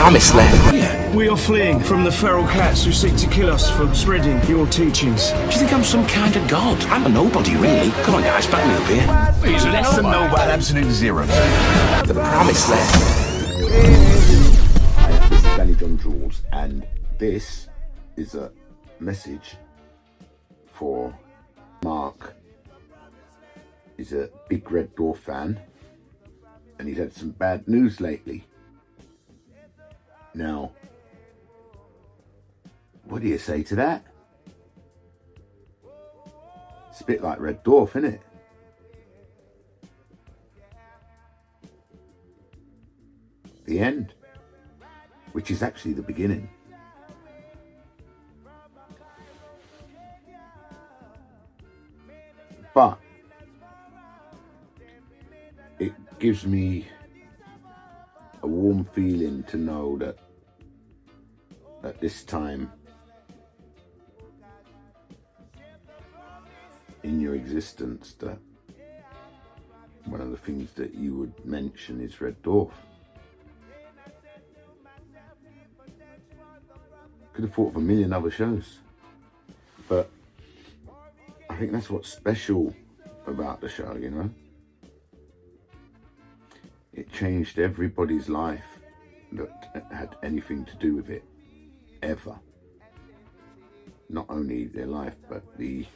promised land. We are fleeing from the feral cats who seek to kill us for spreading your teachings. Do you think I'm some kind of god? I'm a nobody, really. Come on, guys, back me up here. He's less than nobody. Absolute zero. The promised land. Hi, this is Danny John Jules, and this is a message for Mark. He's a big Red Dwarf fan, and he's had some bad news lately. Now, what do you say to that? It's a bit like Red Dwarf, isn't it? The end, which is actually the beginning. But it gives me a warm feeling to know that at this time in your existence, that one of the things that you would mention is Red Dwarf. Could have thought of a million other shows, but I think that's what's special about the show, you know? It changed everybody's life that had anything to do with it, ever. Not only their life, but the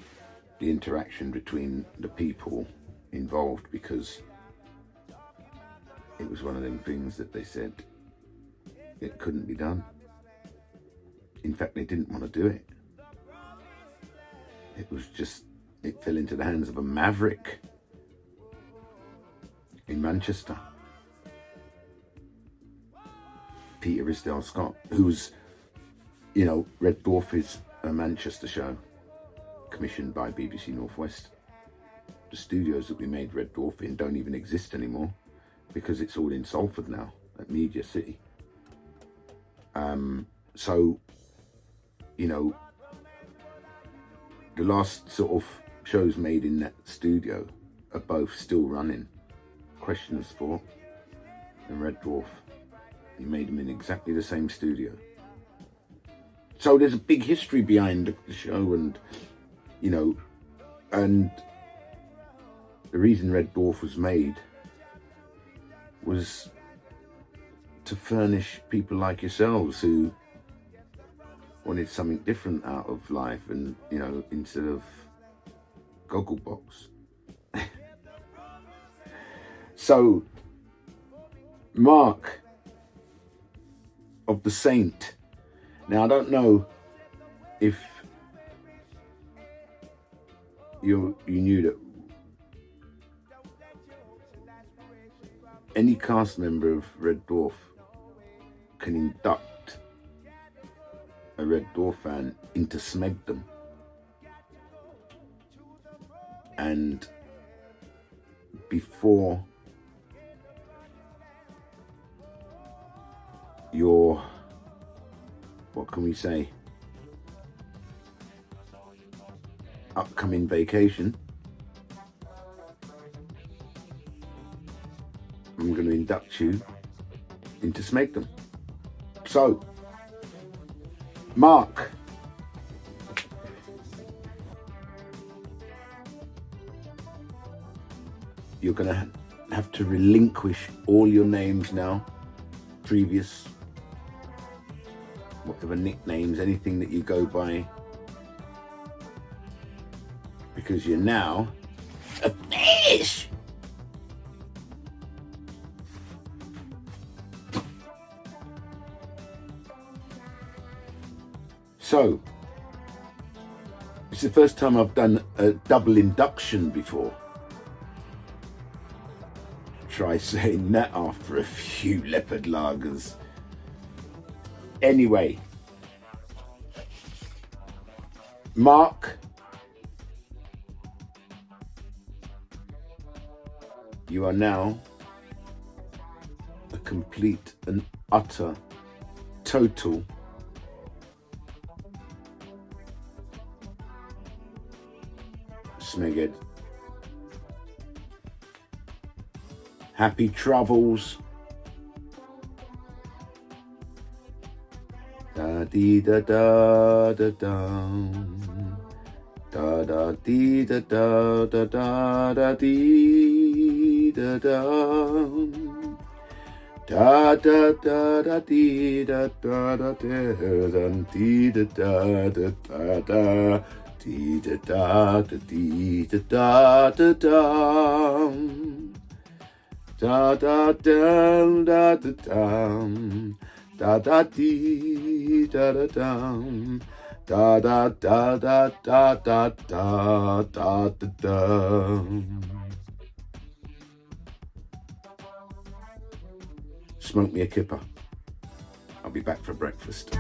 interaction between the people involved, because it was one of them things that they said it couldn't be done. In fact, they didn't want to do it. It was just, it fell into the hands of a maverick in Manchester, Peter Risdale Scott, who's, you know, Red Dwarf is a Manchester show commissioned by BBC Northwest. The studios that we made Red Dwarf in don't even exist anymore because it's all in Salford now at Media City. So, you know, the last sort of shows made in that studio are both still running. Question of Sport and Red Dwarf. He made them in exactly the same studio. So there's a big history behind the show, and, you know, and the reason Red Dwarf was made was to furnish people like yourselves who wanted something different out of life, and, you know, instead of Gogglebox. So, Mark of the Saint. Now, I don't know if you knew that any cast member of Red Dwarf can induct a Red Dwarf fan into Smegdom, and before your, what can we say, upcoming vacation, I'm going to induct you into Smegdom. So, Mark, you're going to have to relinquish all your names now, previous, whatever nicknames, anything that you go by, because you're now a fish. So, it's the first time I've done a double induction before. Try saying that after a few leopard lagers. Anyway, Mark, you are now a complete and utter, total Smeghead. Happy travels dee da da da dum. Da da dee da da da da da dee da dum. Da da da da dee da da da da dee da da da da da dee da da da dee da da da dum. Da da dum da da dum. Da da dee da da dum. Da da da da da da da da da dum. Smoke me a kipper. I'll be back for breakfast.